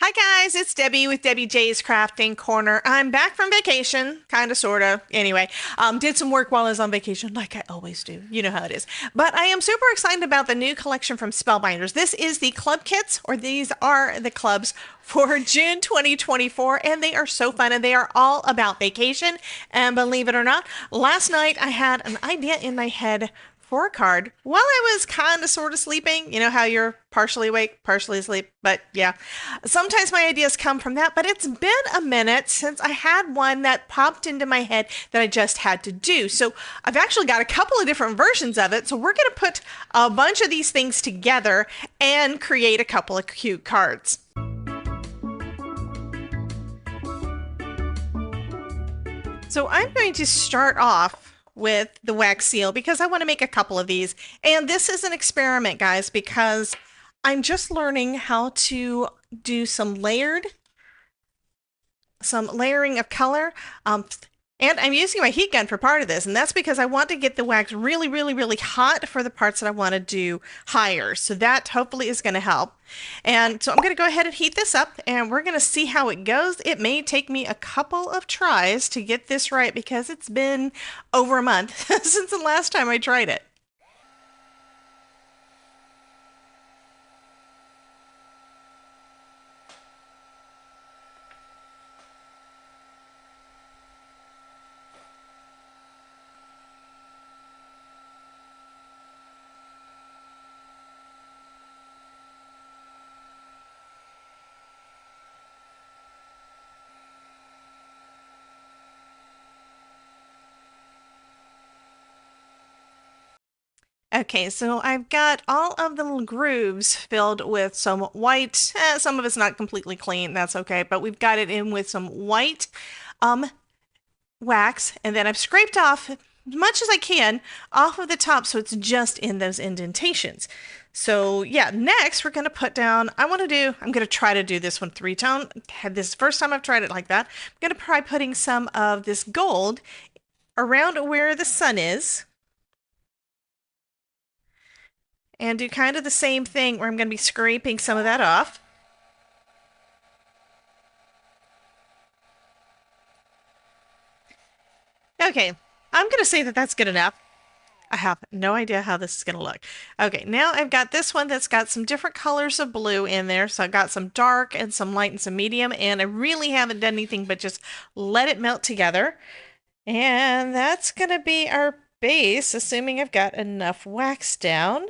Hi guys, it's Debbie with Debbie J's Crafting Corner. I'm back from vacation, kind of, sort of. Anyway, did some work while I was on vacation, like I always do. You know how it is. But I am super excited about the new collection from Spellbinders. This is the club kits, or these are the clubs for June 2024, and they are so fun, and they are all about vacation. And believe it or not, last night I had an idea in my head for a card while I was kind of sort of sleeping. You know how you're partially awake, partially asleep, but yeah. Sometimes my ideas come from that, but it's been a minute since I had one that popped into my head that I just had to do. So I've actually got a couple of different versions of it. So we're going to put a bunch of these things together and create a couple of cute cards. So I'm going to start off with the wax seal because I want to make a couple of these. And this is an experiment, guys, because I'm just learning how to do some layering of color. And I'm using my heat gun for part of this, and that's because I want to get the wax really, really, really hot for the parts that I want to do higher. So that hopefully is going to help. And so I'm going to go ahead and heat this up, and we're going to see how it goes. It may take me a couple of tries to get this right because it's been over a month since the last time I tried it. Okay, so I've got all of the little grooves filled with some white. Some of it's not completely clean, that's okay, but we've got it in with some white wax, and then I've scraped off as much as I can off of the top so it's just in those indentations. So yeah, next we're going to put down, I'm going to try to do this one three-tone. This first time I've tried it like that. I'm going to try putting some of this gold around where the sun is. And do kind of the same thing where I'm going to be scraping some of that off. Okay, I'm going to say that that's good enough. I have no idea how this is going to look. Okay, now I've got this one that's got some different colors of blue in there. So I've got some dark and some light and some medium, and I really haven't done anything but just let it melt together. And that's going to be our base, assuming I've got enough wax down.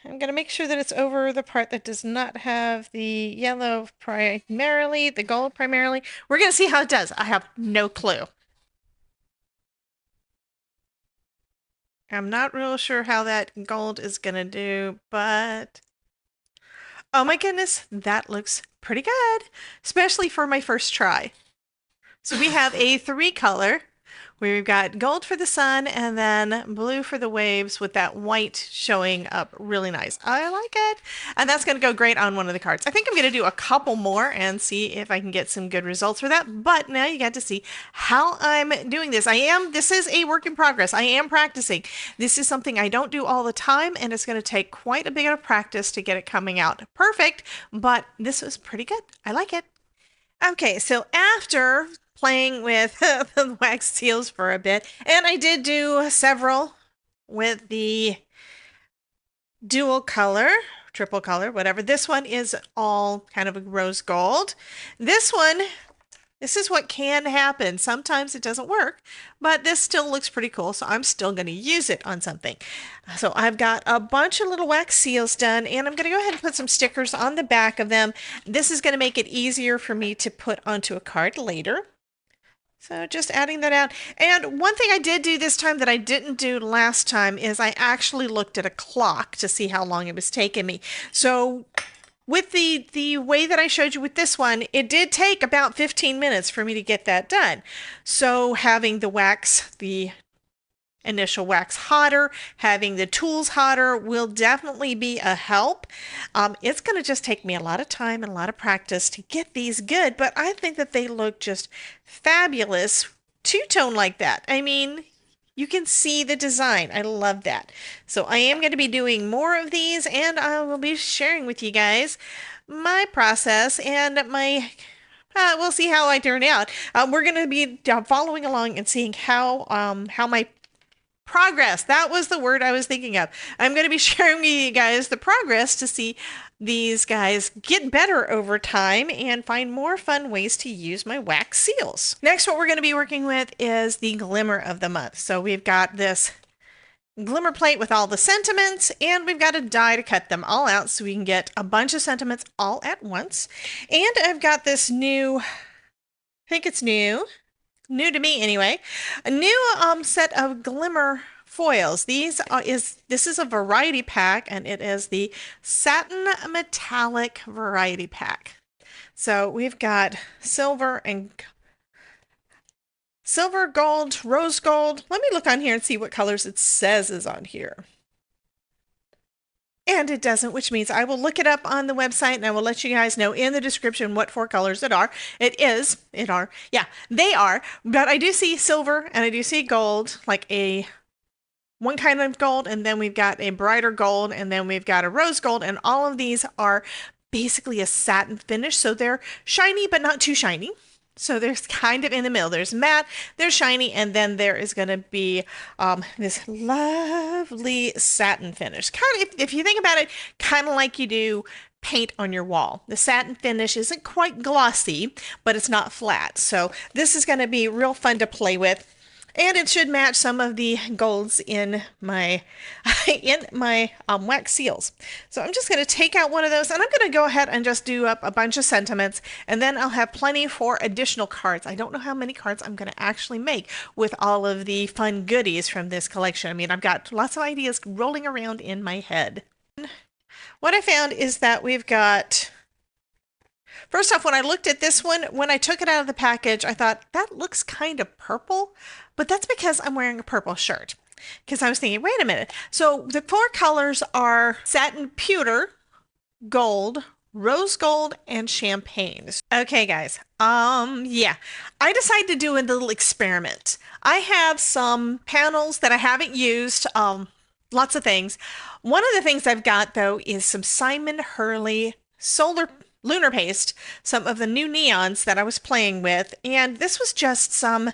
I'm going to make sure that it's over the part that does not have the yellow primarily, the gold primarily. We're going to see how it does. I have no clue. I'm not real sure how that gold is going to do, but oh my goodness, that looks pretty good, especially for my first try. So we have a three color. We've got gold for the sun and then blue for the waves with that white showing up really nice. I like it. And that's going to go great on one of the cards. I think I'm going to do a couple more and see if I can get some good results for that. But now you got to see how I'm doing this. This is a work in progress. I am practicing. This is something I don't do all the time, and it's going to take quite a bit of practice to get it coming out perfect. But this was pretty good. I like it. Okay, so after playing with the wax seals for a bit, and I did do several with the dual color, triple color, whatever. This one is all kind of a rose gold. This is what can happen. Sometimes it doesn't work, but this still looks pretty cool, so I'm still going to use it on something. So I've got a bunch of little wax seals done, and I'm going to go ahead and put some stickers on the back of them. This is going to make it easier for me to put onto a card later. So just adding that out. And one thing I did do this time that I didn't do last time is I actually looked at a clock to see how long it was taking me. So with the way that I showed you with this one, it did take about 15 minutes for me to get that done. So having the initial wax hotter, having the tools hotter will definitely be a help. It's going to just take me a lot of time and a lot of practice to get these good, but I think that they look just fabulous two-tone like that. I mean, you can see the design. I love that. So I am going to be doing more of these, and I will be sharing with you guys my process and my we'll see how I turn out. We're going to be following along and seeing how my progress, that was the word I was thinking of. I'm going to be sharing with you guys the progress to see these guys get better over time and find more fun ways to use my wax seals. Next, what we're going to be working with is the glimmer of the month. So we've got this glimmer plate with all the sentiments, and we've got a die to cut them all out so we can get a bunch of sentiments all at once. And I've got this new, I think it's new to me anyway, a new set of glimmer foils. This is a variety pack, and it is the satin metallic variety pack. So we've got silver, gold, rose gold. Let me look on here and see what colors it says is on here. And it doesn't, which means I will look it up on the website and I will let you guys know in the description what 4 colors it are. Yeah, they are. But I do see silver and I do see gold, like one kind of gold, and then we've got a brighter gold, and then we've got a rose gold, and all of these are basically a satin finish, so they're shiny but not too shiny. So there's kind of in the middle. There's matte, there's shiny, and then there is going to be this lovely satin finish. Kind of, if you think about it, kind of like you do paint on your wall. The satin finish isn't quite glossy, but it's not flat. So this is going to be real fun to play with. And it should match some of the golds in my wax seals. So I'm just going to take out one of those, and I'm going to go ahead and just do up a bunch of sentiments, and then I'll have plenty for additional cards. I don't know how many cards I'm going to actually make with all of the fun goodies from this collection. I mean, I've got lots of ideas rolling around in my head. What I found is that we've got... First off, when I looked at this one, when I took it out of the package, I thought, that looks kind of purple, but that's because I'm wearing a purple shirt. Because I was thinking, wait a minute. So the 4 colors are satin pewter, gold, rose gold, and champagne. Okay, guys. Yeah. I decided to do a little experiment. I have some panels that I haven't used, lots of things. One of the things I've got, though, is some Simon Hurley lunar paste, some of the new neons that I was playing with, and this was just some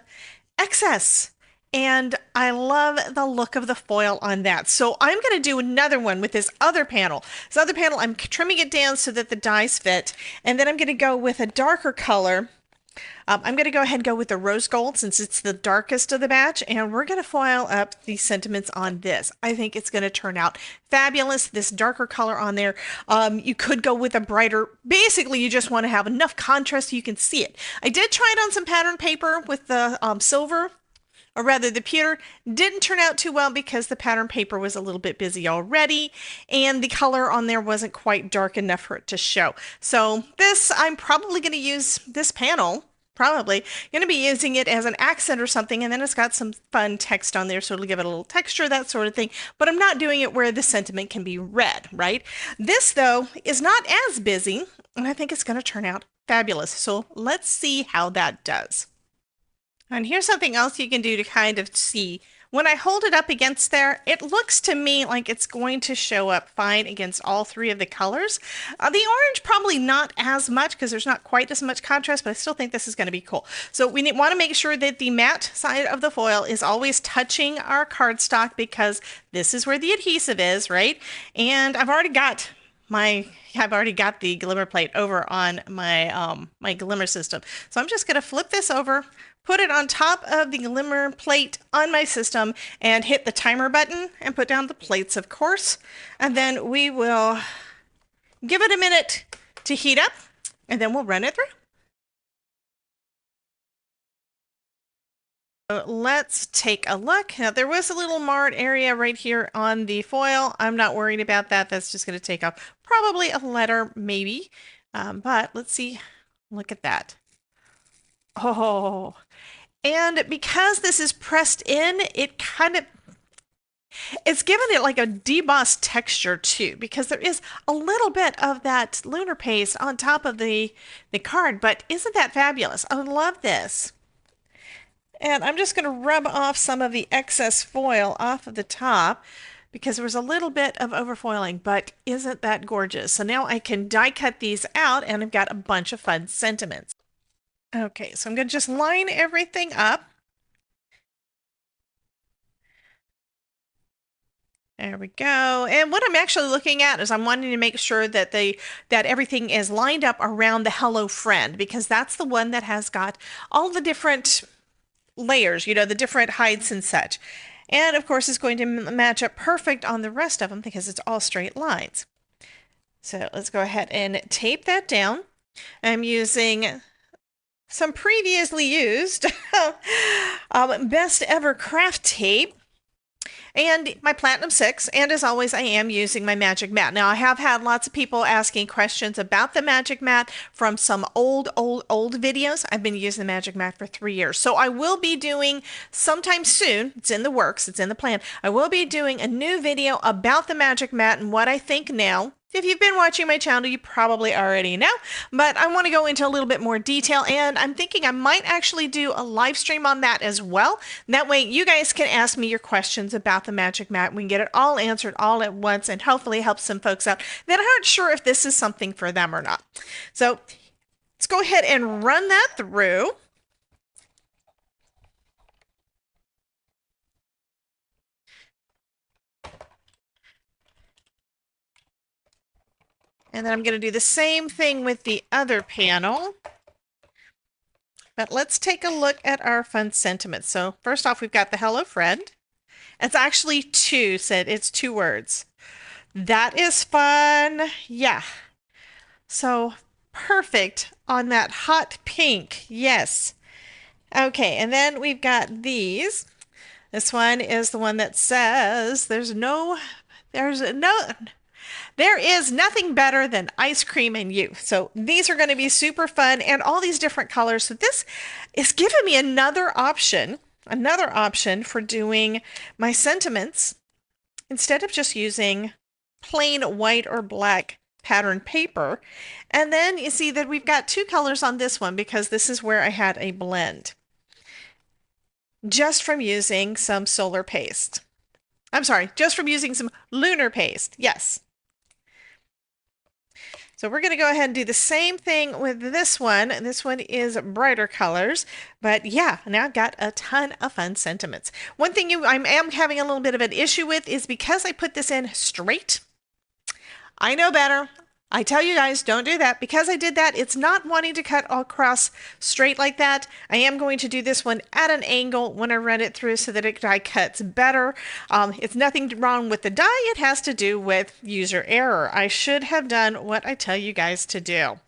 excess. And I love the look of the foil on that. So I'm going to do another one with this other panel. This other panel, I'm trimming it down so that the dies fit, and then I'm going to go with a darker color. I'm going to go ahead and go with the rose gold since it's the darkest of the batch, and we're going to foil up the sentiments on this. I think it's going to turn out fabulous, this darker color on there. You could go with a brighter, basically you just want to have enough contrast so you can see it. I did try it on some pattern paper with the silver, or rather the pewter. Didn't turn out too well because the pattern paper was a little bit busy already, and the color on there wasn't quite dark enough for it to show. So this, I'm probably going to use this panel. Probably going to be using it as an accent or something, and then it's got some fun text on there, so it'll give it a little texture, that sort of thing. But I'm not doing it where the sentiment can be read, right? This, though, is not as busy, and I think it's going to turn out fabulous. So let's see how that does. And here's something else you can do to kind of see. When I hold it up against there, it looks to me like it's going to show up fine against all 3 of the colors. The orange probably not as much because there's not quite as much contrast, but I still think this is going to be cool. So we want to make sure that the matte side of the foil is always touching our cardstock because this is where the adhesive is, right? And I've already got the glimmer plate over on my my glimmer system. So I'm just going to flip this over, put it on top of the glimmer plate on my system, and hit the timer button and put down the plates, of course. And then we will give it a minute to heat up, and then we'll run it through. So let's take a look. Now, there was a little marred area right here on the foil. I'm not worried about that. That's just going to take off probably a letter, maybe. But let's see. Look at that. Oh, and because this is pressed in, it's given it like a debossed texture too, because there is a little bit of that lunar paste on top of the card. But isn't that fabulous? I love this. And I'm just going to rub off some of the excess foil off of the top because there was a little bit of overfoiling, but isn't that gorgeous? So now I can die cut these out and I've got a bunch of fun sentiments. Okay, so I'm going to just line everything up. There we go. And what I'm actually looking at is I'm wanting to make sure that that everything is lined up around the Hello Friend, because that's the one that has got all the different layers, you know, the different heights and such. And of course, it's going to match up perfect on the rest of them because it's all straight lines. So let's go ahead and tape that down. I'm using some previously used best ever craft tape and my Platinum 6, and as always, I am using my Magic Mat. Now, I have had lots of people asking questions about the Magic Mat from some old videos. I've been using the Magic Mat for 3 years. So I will be doing sometime soon, it's in the works, it's in the plan, I will be doing a new video about the Magic Mat and what I think now. If you've been watching my channel, you probably already know, but I want to go into a little bit more detail, and I'm thinking I might actually do a live stream on that as well. That way you guys can ask me your questions about the Magic Mat. We can get it all answered all at once and hopefully help some folks out that aren't sure if this is something for them or not. So let's go ahead and run that through. And then I'm going to do the same thing with the other panel. But let's take a look at our fun sentiments. So first off, we've got the Hello Friend. It's actually two, said it's 2 words. That is fun. Yeah. So perfect on that hot pink. Yes. Okay, and then we've got these. This one is the one that says there is nothing better than ice cream and you. So these are going to be super fun, and all these different colors. So this is giving me another option for doing my sentiments instead of just using plain white or black pattern paper. And then you see that we've got 2 colors on this one because this is where I had a blend just from using some solar paste. I'm sorry, just from using some lunar paste. Yes. So we're going to go ahead and do the same thing with this one. This one is brighter colors, but yeah, now I've got a ton of fun sentiments. One thing I am having a little bit of an issue with is because I put this in straight. I know better. I tell you guys, don't do that. Because I did that, it's not wanting to cut across straight like that. I am going to do this one at an angle when I run it through so that it die cuts better. It's nothing wrong with the die. It has to do with user error. I should have done what I tell you guys to do.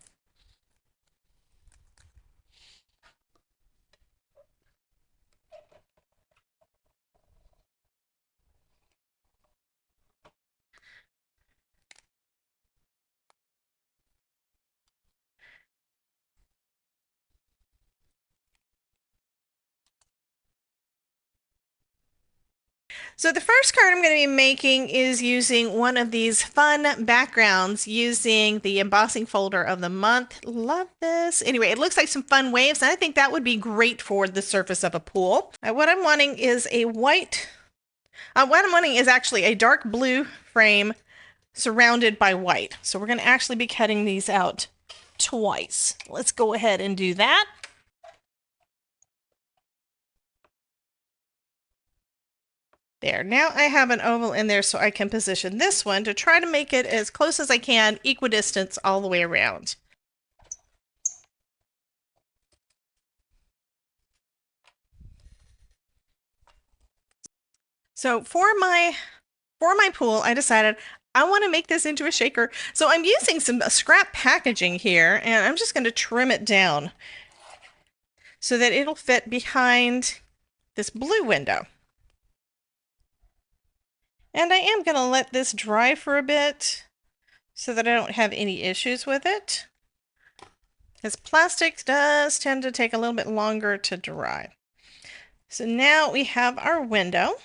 So the first card I'm going to be making is using one of these fun backgrounds using the embossing folder of the month. Love this. Anyway, it looks like some fun waves, and I think that would be great for the surface of a pool. What I'm wanting is a white, what I'm wanting is actually a dark blue frame surrounded by white. So we're going to actually be cutting these out twice. Let's go ahead and do that. There, now I have an oval in there so I can position this one to try to make it as close as I can, equidistance all the way around. So for my pool, I decided I want to make this into a shaker. So I'm using some scrap packaging here, and I'm just going to trim it down so that it'll fit behind this blue window. And I am going to let this dry for a bit so that I don't have any issues with it. Because plastic does tend to take a little bit longer to dry. So now we have our window.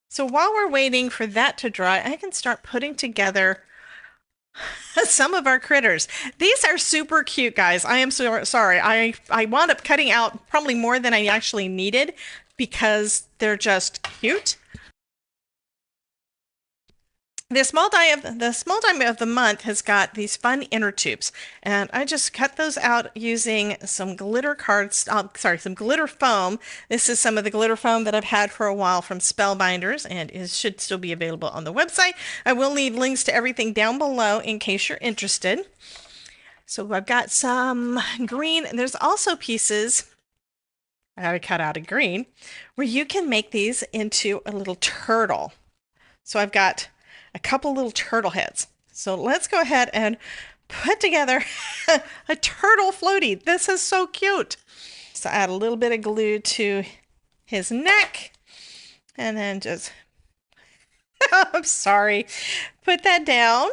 So while we're waiting for that to dry, I can start putting together some of our critters. These are super cute, guys. I am so sorry. I wound up cutting out probably more than I actually needed because they're just cute. The small die of the month has got these fun inner tubes, and I just cut those out using some glitter cards. Some glitter foam. This is some of the glitter foam that I've had for a while from Spellbinders, and it should still be available on the website. I will leave links to everything down below in case you're interested. So I've got some green. There's also pieces I had to cut out of green where you can make these into a little turtle. So I've got a couple little turtle heads. So let's go ahead and put together a turtle floaty. This is so cute. So add a little bit of glue to his neck and then just, I'm sorry, put that down.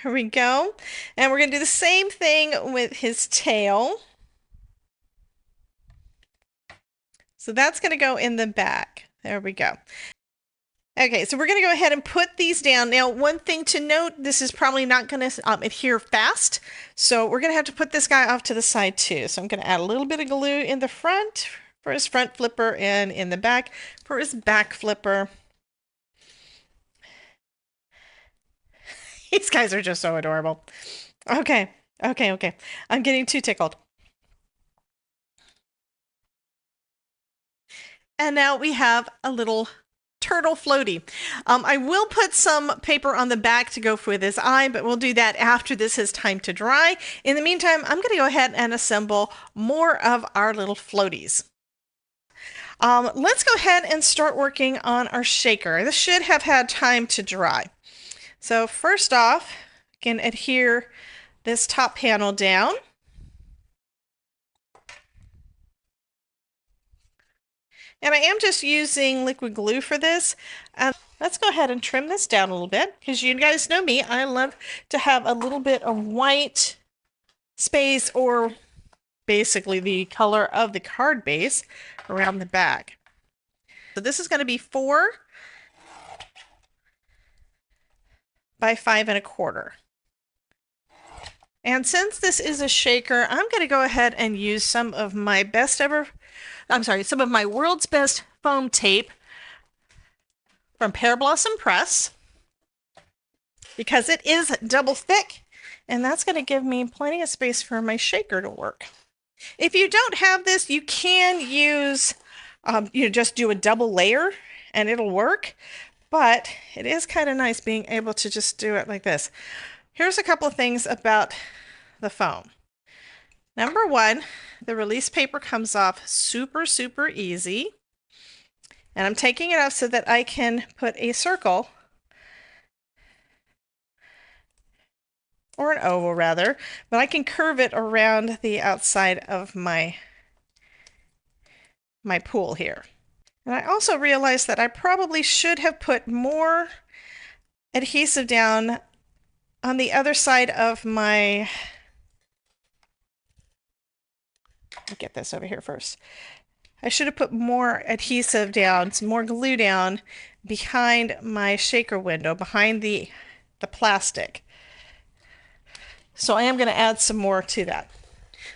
Here we go. And we're going to do the same thing with his tail. So that's going to go in the back. There we go. Okay, so we're going to go ahead and put these down. Now, one thing to note, this is probably not going to adhere fast, so we're going to have to put this guy off to the side too. So I'm going to add a little bit of glue in the front for his front flipper and in the back for his back flipper. These guys are just so adorable. Okay. I'm getting too tickled. And now we have a little turtle floaty. I will put some paper on the back to go with his eye, but we'll do that after this has time to dry. In the meantime, I'm going to go ahead and assemble more of our little floaties. Let's go ahead and start working on our shaker. This should have had time to dry. So first off, you can adhere this top panel down. And I am just using liquid glue for this. Let's go ahead and trim this down a little bit because you guys know me. I love to have a little bit of white space or basically the color of the card base around the back. So this is going to be 4 by 5 1/4. And since this is a shaker, I'm going to go ahead and use some of my some of my world's best foam tape from Pear Blossom Press because it is double thick, and that's going to give me plenty of space for my shaker to work. If you don't have this, you can use, just do a double layer and it'll work, but it is kind of nice being able to just do it like this. Here's a couple of things about the foam. Number one, the release paper comes off super, super easy. And I'm taking it off so that I can put a circle, or an oval rather, but I can curve it around the outside of my pool here. And I also realized that I probably should have put more adhesive down on the other side of my, let me get this over here first. I should have put more adhesive down, some more glue down behind my shaker window, behind the plastic. So I am going to add some more to that.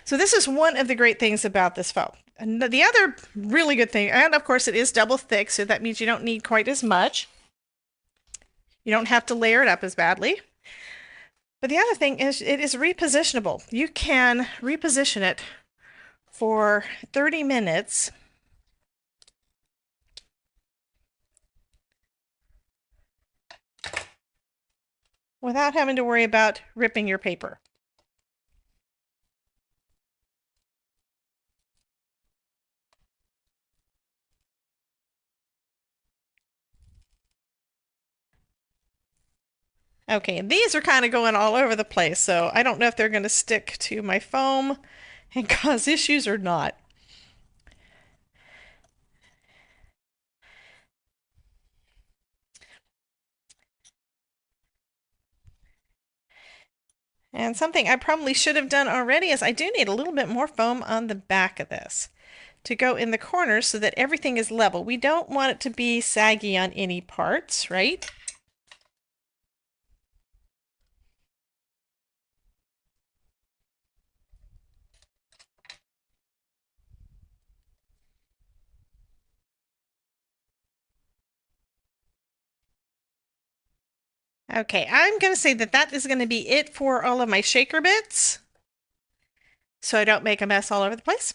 So this is one of the great things about this foam. And the other really good thing, and of course it is double thick, so that means you don't need quite as much. You don't have to layer it up as badly. But the other thing is it is repositionable. You can reposition it for 30 minutes without having to worry about ripping your paper. Okay, and these are kind of going all over the place, so I don't know if they're going to stick to my foam and cause issues or not. And something I probably should have done already is I do need a little bit more foam on the back of this to go in the corners so that everything is level. We don't want it to be saggy on any parts, right? Okay, I'm going to say that that is going to be it for all of my shaker bits, so I don't make a mess all over the place.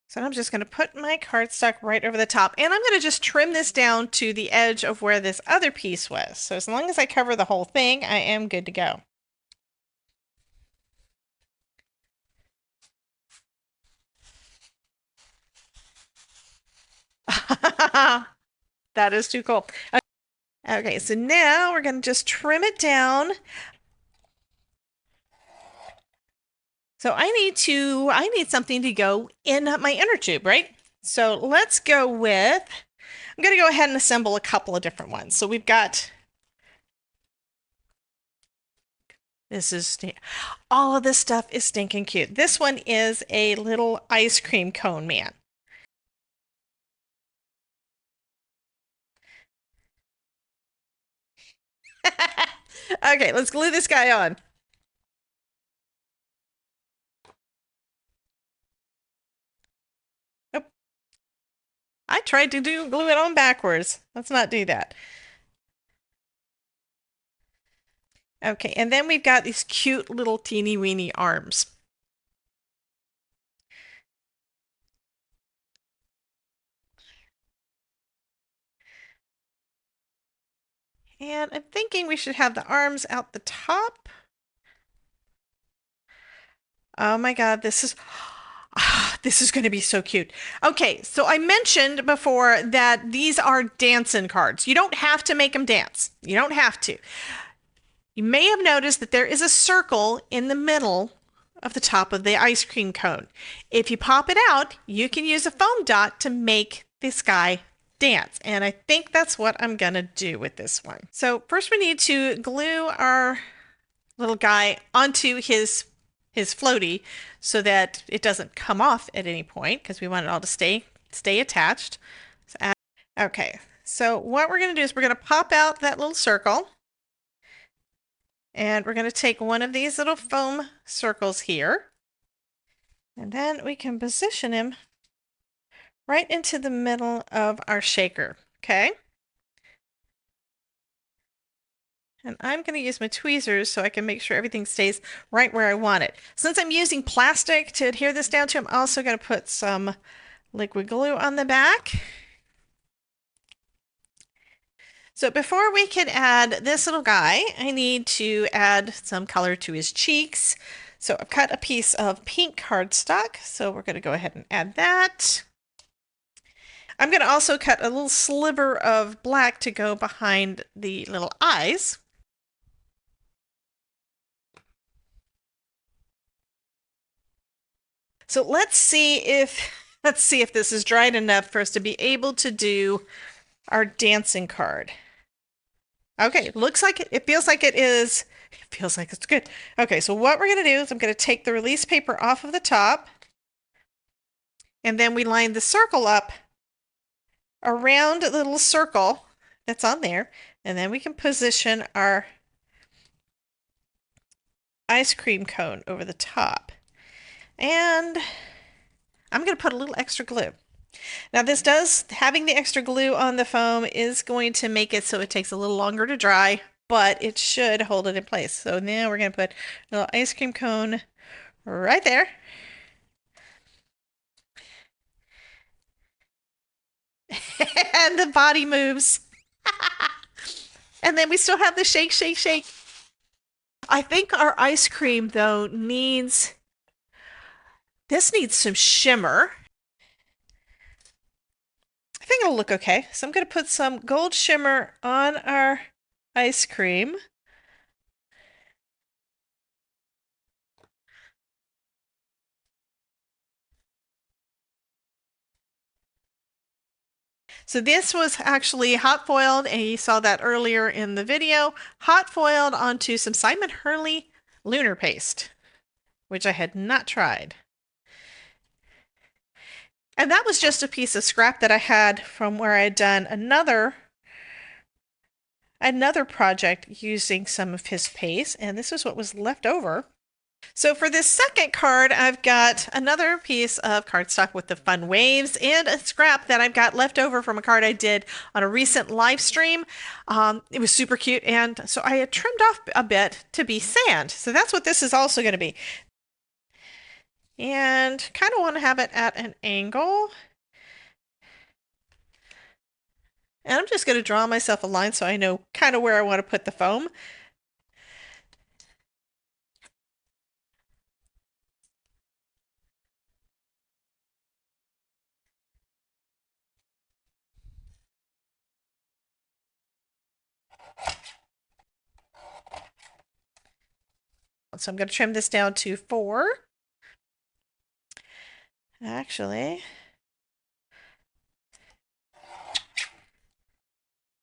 So I'm just going to put my cardstock right over the top, and I'm going to just trim this down to the edge of where this other piece was. So as long as I cover the whole thing, I am good to go. That is too cool. Okay, so now we're going to just trim it down. So I need something to go in my inner tube, right? So let's go with, I'm going to go ahead and assemble a couple of different ones. So we've got, all of this stuff is stinking cute. This one is a little ice cream cone man. Okay, let's glue this guy on. Oh, I tried to glue it on backwards. Let's not do that. Okay, and then we've got these cute little teeny weeny arms. And I'm thinking we should have the arms out the top. Oh my God, this is this is going to be so cute. Okay, so I mentioned before that these are dancing cards. You don't have to make them dance. You don't have to. You may have noticed that there is a circle in the middle of the top of the ice cream cone. If you pop it out, you can use a foam dot to make this guy dance. And I think that's what I'm going to do with this one. So first we need to glue our little guy onto his floaty so that it doesn't come off at any point because we want it all to stay attached. Okay, so what we're going to do is we're going to pop out that little circle. And we're going to take one of these little foam circles here. And then we can position him right into the middle of our shaker. Okay? And I'm going to use my tweezers so I can make sure everything stays right where I want it. Since I'm using plastic to adhere this down to, I'm also going to put some liquid glue on the back. So before we can add this little guy, I need to add some color to his cheeks. So I've cut a piece of pink cardstock, so we're going to go ahead and add that. I'm going to also cut a little sliver of black to go behind the little eyes. So let's see if this is dried enough for us to be able to do our dancing card. Okay, looks like it feels like it is. It feels like it's good. Okay, so what we're going to do is I'm going to take the release paper off of the top, and then we line the circle up around the little circle that's on there, and then we can position our ice cream cone over the top. And I'm going to put a little extra glue. Now having the extra glue on the foam is going to make it so it takes a little longer to dry, but it should hold it in place. So now we're going to put a little ice cream cone right there. And the body moves. And then we still have the shake, shake, shake. I think our ice cream, though, needs some shimmer. I think it'll look okay. So I'm going to put some gold shimmer on our ice cream. So this was actually hot foiled, and you saw that earlier in the video, hot foiled onto some Simon Hurley lunar paste, which I had not tried. And that was just a piece of scrap that I had from where I had done another project using some of his paste, and this is what was left over. So for this second card, I've got another piece of cardstock with the fun waves and a scrap that I've got left over from a card I did on a recent live stream. It was super cute, and so I had trimmed off a bit to be sand. So that's what this is also going to be. And kind of want to have it at an angle. And I'm just going to draw myself a line so I know kind of where I want to put the foam. So I'm going to trim this down to 4. Actually,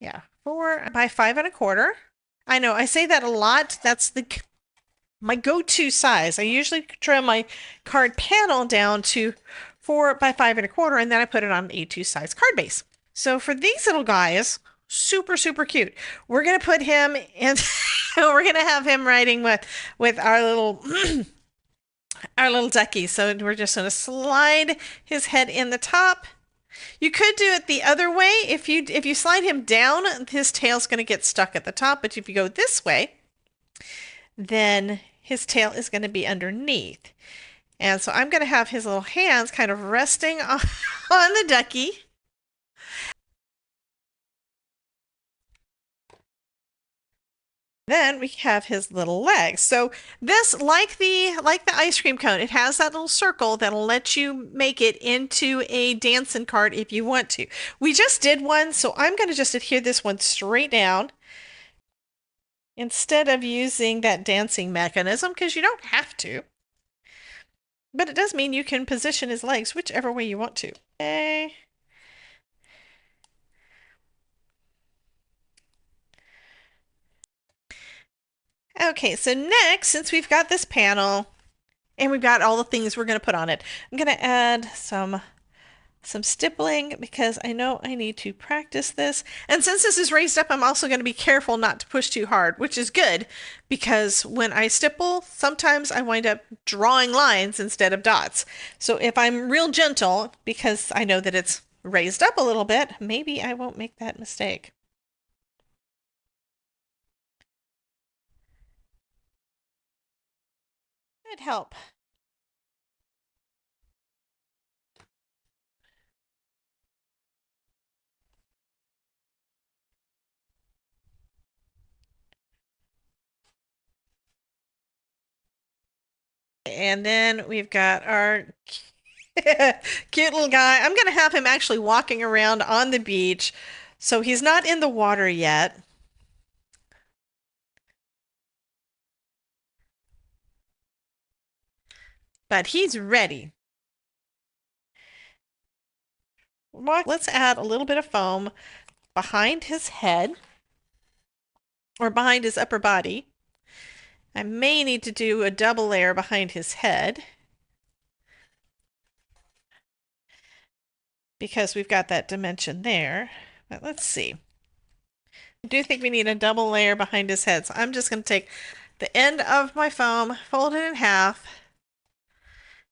yeah, 4 by 5 1/4. I know I say that a lot. That's my go-to size. I usually trim my card panel down to 4 by 5 1/4, and then I put it on an A2 size card base. So for these little guys, super, super cute. We're gonna put him in, we're gonna have him riding with our little our little ducky. So we're just gonna slide his head in the top. You could do it the other way. If you slide him down, his tail's gonna get stuck at the top. But if you go this way, then his tail is going to be underneath. And so I'm going to have his little hands kind of resting on the ducky. Then we have his little legs. So this, like the ice cream cone, it has that little circle that'll let you make it into a dancing card if you want to. We just did one, so I'm going to just adhere this one straight down instead of using that dancing mechanism, because you don't have to. But it does mean you can position his legs whichever way you want to. Okay. Okay, so next, since we've got this panel and we've got all the things we're going to put on it, I'm going to add some stippling because I know I need to practice this. And since this is raised up, I'm also going to be careful not to push too hard, which is good because when I stipple, sometimes I wind up drawing lines instead of dots. So if I'm real gentle, because I know that it's raised up a little bit, maybe I won't make that mistake. It'd help. And then we've got our cute little guy. I'm going to have him actually walking around on the beach. So he's not in the water yet. But he's ready. Let's add a little bit of foam behind his head or behind his upper body. I may need to do a double layer behind his head because we've got that dimension there. But let's see. I do think we need a double layer behind his head. So I'm just going to take the end of my foam, fold it in half,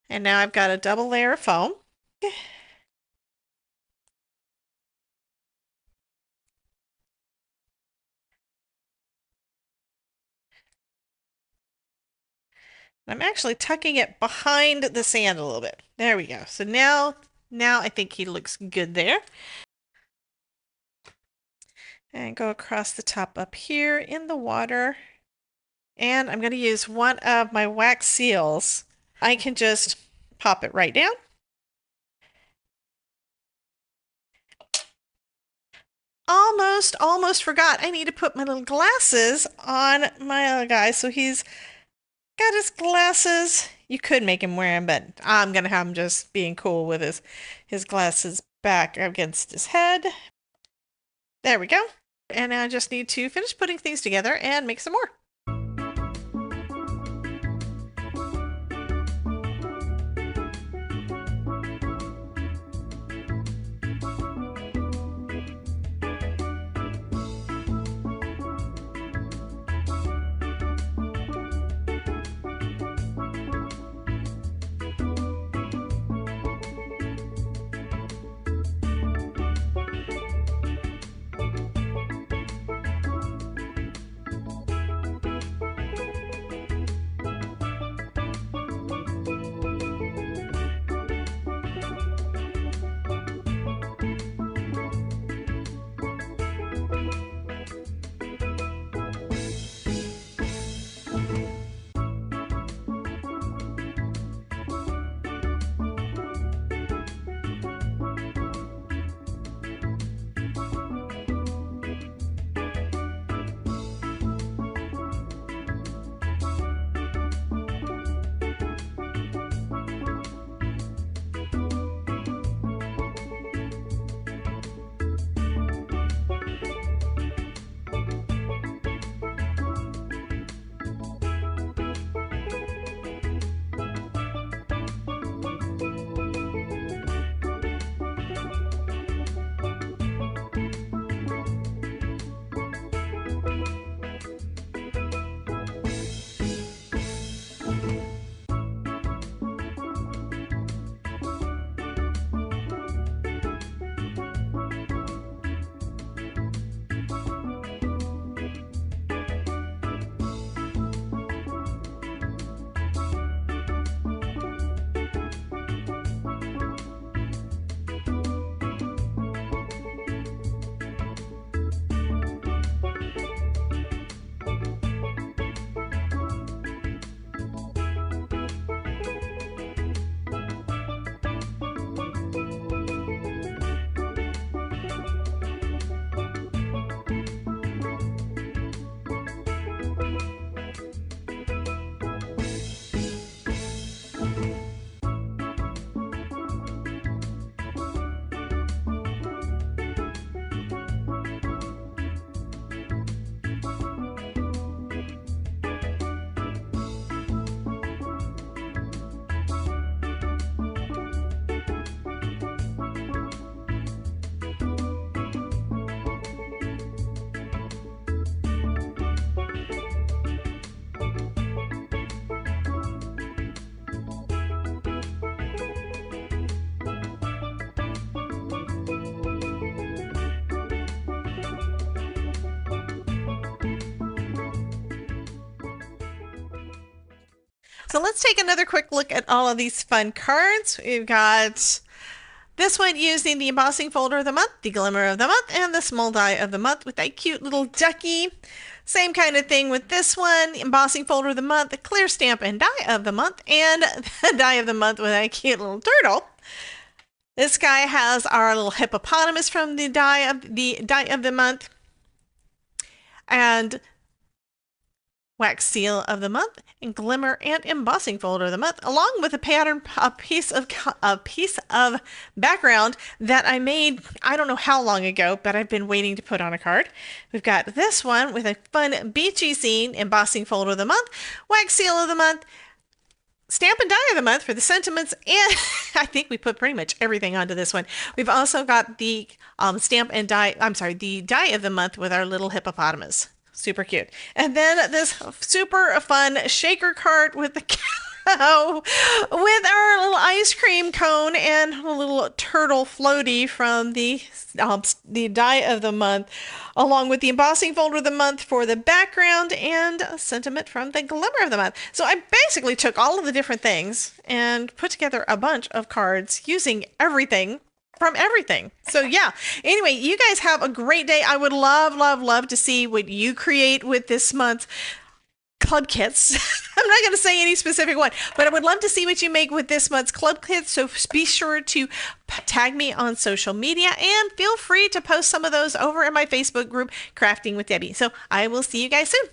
and now I've got a double layer of foam. I'm actually tucking it behind the sand a little bit. There we go. So now I think he looks good there. And go across the top up here in the water. And I'm going to use one of my wax seals. I can just pop it right down. Almost forgot. I need to put my little glasses on my little guy. So he's got his glasses. You could make him wear them, but I'm going to have him just being cool with his glasses back against his head. There we go. And I just need to finish putting things together and make some more. So let's take another quick look at all of these fun cards. We've got this one using the embossing folder of the month, the glimmer of the month, and the small die of the month with that cute little ducky. Same kind of thing with this one, embossing folder of the month, the clear stamp and die of the month, and the die of the month with that cute little turtle. This guy has our little hippopotamus from the die of the month, and wax seal of the month, and glimmer and embossing folder of the month, along with a piece of background that I made I don't know how long ago, but I've been waiting to put on a card. We've got this one with a fun beachy scene, embossing folder of the month, wax seal of the month, stamp and die of the month for the sentiments, and I think we put pretty much everything onto this one. We've also got the the die of the month with our little hippopotamus. Super cute. And then this super fun shaker cart with the cow with our little ice cream cone and a little turtle floaty from the die of the month, along with the embossing folder of the month for the background and a sentiment from the glimmer of the month. So I basically took all of the different things and put together a bunch of cards using everything from everything. So yeah, anyway, you guys have a great day. I would love to see what you create with this month's club kits. I'm not going to say any specific one, but I would love to see what you make with this month's club kits. So be sure to tag me on social media and feel free to post some of those over in my Facebook group, Crafting with Debbie. So I will see you guys soon.